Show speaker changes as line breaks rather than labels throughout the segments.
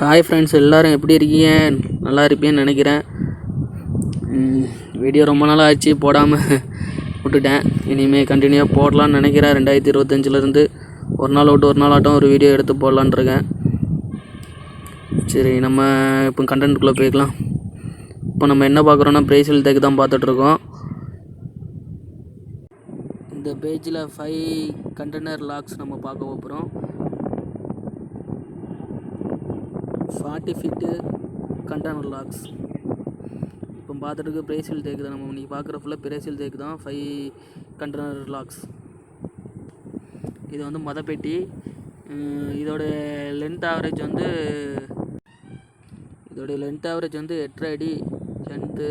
Hi friends, எல்லோரும் எப்படி இருக்கீங்க? நல்லா இருப்பீங்கன்னு நினைக்கிறேன். வீடியோ ரொம்ப நாள் ஆச்சு போடாமல் விட்டுட்டேன். இனிமேல் கண்டினியூவாக போடலான்னு நினைக்கிறேன். 2025 ஒரு நாள் விட்டு ஒரு நாள் ஆட்டம் ஒரு வீடியோ எடுத்து போடலான்னு இருக்கேன். சரி, நம்ம இப்போ கண்டென்ட்டுக்குள்ளே போய்க்கலாம். இப்போ நம்ம என்ன பார்க்குறோன்னா பிரேசில் டெக் தான் பார்த்துட்ருக்கோம். இந்த பேஜில் 5 கண்டெய்னர் லாக்ஸ் நம்ம பார்க்க போகிறோம். 40 ஃபீட்டு கண்டெய்னர் லாக்ஸ் இப்போ பார்த்துட்டு பிரேசில் டெக் தான். நம்ம இன்றைக்கி பார்க்குற ஃபுல்லாக பிரேசில் டெக் தான். 5 கண்டெய்னர் லாக்ஸ். இது வந்து மதப்பெட்டி. இதோட லென்த் ஆவரேஜ் வந்து 8 அடி லென்த்து.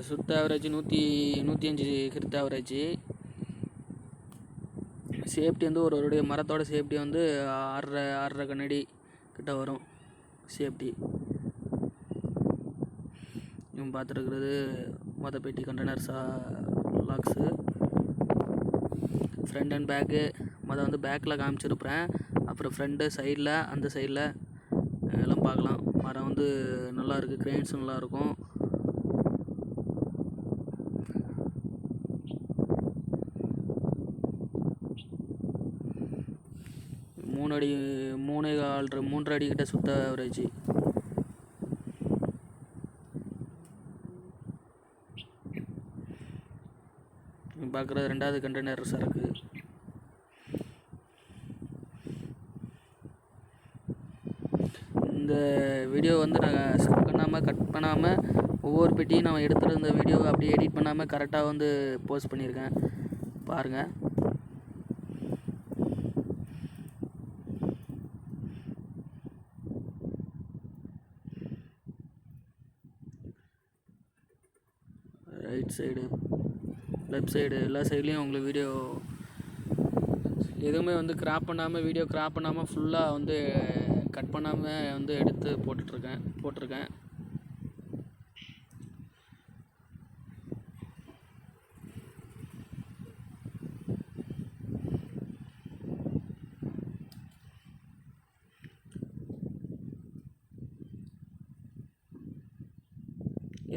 சுத்த ஆவரேஜ் 105 ஹெர்ட்ஸ் ஆவரேஜ். சேஃப்டி வந்து ஒரு மரத்தோட சேஃப்டி வந்து 6.5 கண்ணாடி கிட்ட வரும் சேஃப்டி. இவங்க பார்த்துருக்கிறது மொதப்பேட்டி containers locks. Front and back வந்து பேக்கில் காமிச்சிருப்பேன். அப்புறம் ஃப்ரண்ட்டு சைடில், அந்த சைடில் எல்லாம் பார்க்கலாம். மரம் வந்து நல்லாயிருக்கு, கிரெயின்ஸும் நல்லாயிருக்கும். மூன்று அடி கிட்ட சுத்த ஆவரேஜ். பார்க்குறது 2வது கண்டெய்னர் சரக்கு. இந்த வீடியோ வந்து நாங்கள் ஸ்கிப் பண்ணாமல், கட் பண்ணாமல், ஒவ்வொரு பெட்டியும் நான் எடுத்துகிட்டு வீடியோவை அப்படியே எடிட் பண்ணாமல் கரெக்டாக வந்து போஸ்ட் பண்ணியிருக்கேன். பாருங்கள். ரைட் சைடு, லெஃப்ட் சைடு, எல்லா சைட்லேயும் உங்களுக்கு வீடியோ எதுவுமே வந்து கிராப் பண்ணாமல் ஃபுல்லாக வந்து கட் பண்ணாமல் வந்து எடுத்து போட்டிருக்கேன்.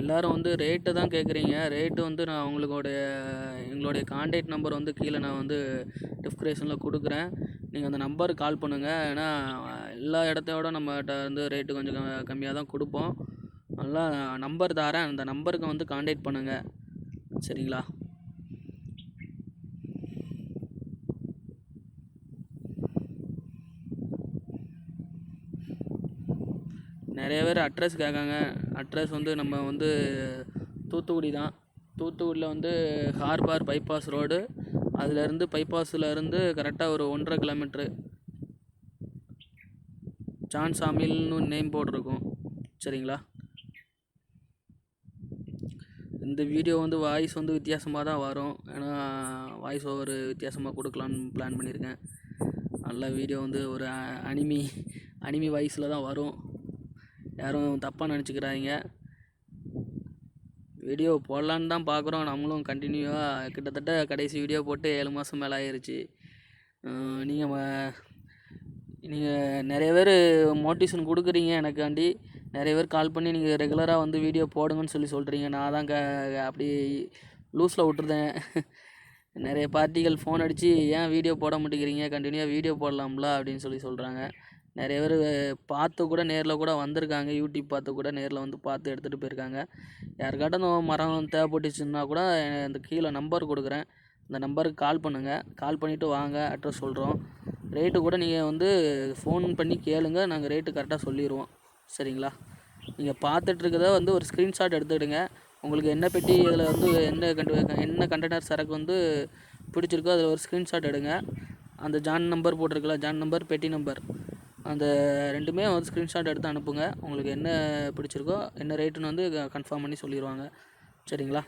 எல்லோரும் வந்து ரேட்டு தான் கேட்குறீங்க. ரேட்டு வந்து நான் எங்களுடைய கான்டாக்ட் நம்பர் வந்து கீழே நான் வந்து டிஸ்கிரிப்ஷனில் கொடுக்குறேன். நீங்கள் அந்த நம்பருக்கு கால் பண்ணுங்கள். ஏன்னா எல்லா இடத்தையோட நம்மகிட்ட வந்து ரேட்டு கொஞ்சம் கம்மியாக தான் கொடுப்போம். நல்லா நம்பர் தரேன், அந்த நம்பருக்கு வந்து கான்டாக்ட் பண்ணுங்கள். சரிங்களா? நிறைய பேர் அட்ரஸ் கேட்காங்க. அட்ரஸ் வந்து நம்ம வந்து தூத்துக்குடி தான். தூத்துக்குடியில் வந்து ஹார்பர் பைபாஸ் ரோடு. அதுலேருந்து பைபாஸில் கரெக்டாக ஒரு 1.5 கிலோமீட்ரு ஜான் சாமில்னு நேம் போர்டு இருக்கும். சரிங்களா? இந்த வீடியோ வந்து வாய்ஸ் வந்து வித்தியாசமாக தான் வரும். ஏன்னா வாய்ஸ் ஓவர் வித்தியாசமாக கொடுக்கலான்னு பிளான் பண்ணியிருக்கேன். நல்ல வீடியோ வந்து ஒரு அனிமி வாய்ஸில் தான் வரும். யாரும் தப்பாக நினச்சிக்கிறாங்க. வீடியோ போடலான்னு தான் பார்க்குறோம். நம்மளும் கண்டினியூவாக கிட்டத்தட்ட கடைசி வீடியோ போட்டு 7 மாதம் மேலே ஆயிடுச்சு. நீங்கள் நிறைய பேர் மோட்டிவேஷன் கொடுக்குறீங்க எனக்காண்டி. நிறைய பேர் கால் பண்ணி நீங்கள் ரெகுலராக வந்து வீடியோ போடுங்கன்னு சொல்கிறீங்க. நான் தான் அப்படி லூஸில் விட்டுருந்தேன். நிறைய பார்ட்டிகள் ஃபோன் அடித்து ஏன் வீடியோ போட மாட்டேங்கிறீங்க, கண்டினியூவாக வீடியோ போடலாம்ல அப்படின்னு சொல்கிறாங்க. நிறைய பேர் பார்த்து கூட நேரில் கூட வந்திருக்காங்க. யூடியூப் பார்த்து கூட நேரில் வந்து பார்த்து எடுத்துகிட்டு போயிருக்காங்க. யாருக்காட்டும் அந்த மரம் தேவைப்பட்டுச்சுன்னா கூட இந்த கீழே நம்பர் கொடுக்குறேன். அந்த நம்பருக்கு கால் பண்ணுங்கள். கால் பண்ணிவிட்டு வாங்க, அட்ரஸ் சொல்கிறோம். ரேட்டு கூட நீங்கள் வந்து ஃபோன் பண்ணி கேளுங்க, நாங்கள் ரேட்டு கரெக்டாக சொல்லிடுவோம். சரிங்களா? நீங்கள் பார்த்துட்ருக்கத வந்து ஒரு ஸ்க்ரீன்ஷாட் எடுத்துக்கிடுங்க. உங்களுக்கு என்ன பெட்டி, இதில் வந்து என்ன கண்டெய்னர் சரக்கு வந்து பிடிச்சிருக்கோ அதில் ஒரு ஸ்க்ரீன்ஷாட் எடுங்க. அந்த ஜான் நம்பர் போட்டிருக்கல, ஜான் நம்பர், பெட்டி நம்பர், அந்த ரெண்டுமே வந்து ஸ்க்ரீன்ஷாட் எடுத்து அனுப்புங்க. உங்களுக்கு என்ன பிடிச்சிருக்கோ, என்ன ரேட்டுன்னு வந்து கன்ஃபார்ம் பண்ணி சொல்லிடுவாங்க. சரிங்களா?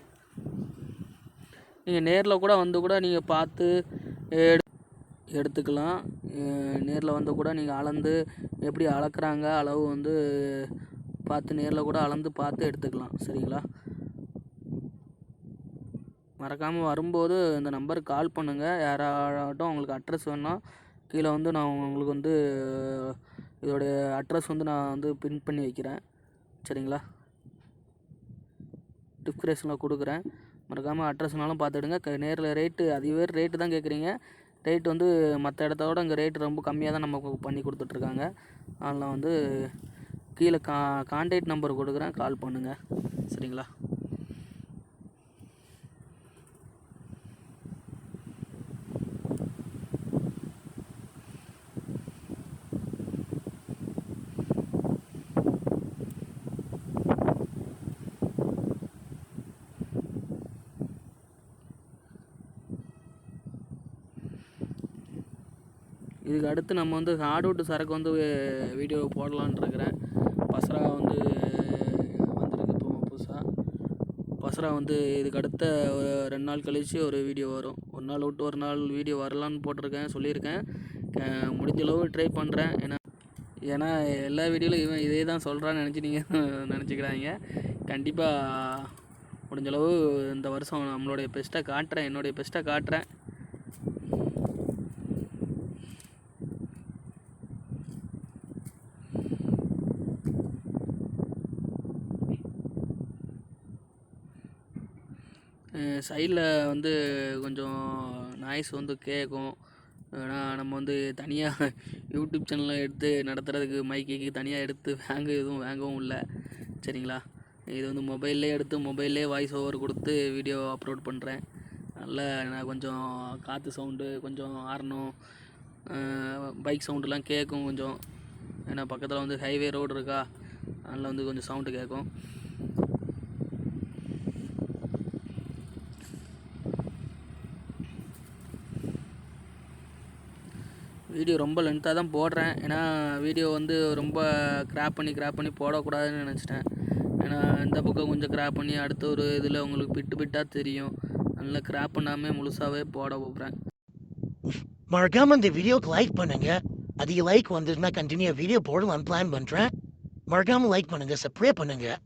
நீங்கள் நேரில் கூட வந்து கூட நீங்கள் பார்த்து எடுத்துக்கலாம். நேரில் வந்து கூட நீங்கள் அளந்து எப்படி அளக்குறாங்க, அளவு வந்து பார்த்து நேரில் கூட அளந்து பார்த்து எடுத்துக்கலாம். சரிங்களா? மறக்காமல் வரும்போது இந்த நம்பருக்கு கால் பண்ணுங்கள். யாராகட்டும் உங்களுக்கு அட்ரஸ் வேணுன்னா கீழே வந்து நான் உங்களுக்கு வந்து இதோடைய அட்ரஸ் வந்து நான் வந்து பின் பண்ணி வைக்கிறேன். சரிங்களா, டிஸ்கிரிப்ஷனில் கொடுக்குறேன். மறக்காமல் அட்ரஸ்னாலும் பார்த்துடுங்க. நேரில் ரேட்டு அதிக ரேட்டு தான் கேட்குறீங்க. ரேட் வந்து மற்ற இடத்தோட இங்கே ரேட்டு ரொம்ப கம்மியாக தான் நம்ம பண்ணி கொடுத்துட்ருக்காங்க. அதனால் வந்து கீழே கான்டாக்ட் நம்பர் கொடுக்குறேன், கால் பண்ணுங்கள். சரிங்களா, இதுக்கு அடுத்து நம்ம வந்து ஹார்ட்வுட் சரக்கு வந்து வீடியோ போடலான்னு இருக்கிறேன். பசரா வந்து வந்திருக்கு இப்போ புதுசாக. பசரா வந்து இதுக்கு அடுத்த ஒரு 2 நாள் கழித்து ஒரு வீடியோ வரும். ஒரு நாள் விட்டு ஒரு நாள் வீடியோ வரலான்னு போட்டிருக்கேன், சொல்லியிருக்கேன். முடிஞ்சளவு ட்ரை பண்ணுறேன். ஏன்னா எல்லா வீடியோவிலும் இதே தான் சொல்கிறான்னு நீங்கள் நினச்சிக்கிறாங்க. கண்டிப்பாக முடிஞ்சளவு இந்த வருஷம் நம்மளுடைய பெஸ்ட்டை காட்டுறேன், என்னுடைய பெஸ்ட்டை காட்டுறேன். சைடில் வந்து கொஞ்சம் நாய்ஸ் வந்து கேட்கும். ஏன்னா நம்ம வந்து தனியாக யூடியூப் சேனலில் எடுத்து நடத்துகிறதுக்கு மைக்கு தனியாக எடுத்து எதுவும் வாங்கவும் இல்லை. சரிங்களா, இது வந்து மொபைல்லே எடுத்து மொபைல்லே வாய்ஸ் ஓவர் கொடுத்து வீடியோ அப்லோட் பண்ணுறேன். நான் கொஞ்சம் காற்று சவுண்டு, கொஞ்சம் ஹார்னும் பைக் சவுண்டுலாம் கேட்கும் கொஞ்சம். ஏன்னா பக்கத்தில் வந்து ஹைவே ரோடு இருக்கா, அதில் வந்து கொஞ்சம் சவுண்டு கேட்கும். வீடியோ ரொம்ப லென்த்தாக தான் போடுறேன். ஏன்னா வீடியோ வந்து ரொம்ப கிராப் பண்ணி போடக்கூடாதுன்னு நினச்சிட்டேன். ஏன்னா இந்த பக்கம் கொஞ்சம் கிராப் பண்ணி அடுத்த ஒரு இதில் உங்களுக்கு பிட்டாக தெரியும். நல்லா கிராப் பண்ணாமல் முழுசாகவே போட போகிறேன்.
மறக்காம இந்த வீடியோக்கு லைக் பண்ணுங்க. அதிக லைக் வந்துச்சுன்னா கண்டினியூ வீடியோ போடலாம்னு பிளான் பண்ணுறேன். மறக்காமல் லைக் பண்ணுங்கள், சப்ஸ்கிரைப் பண்ணுங்கள்.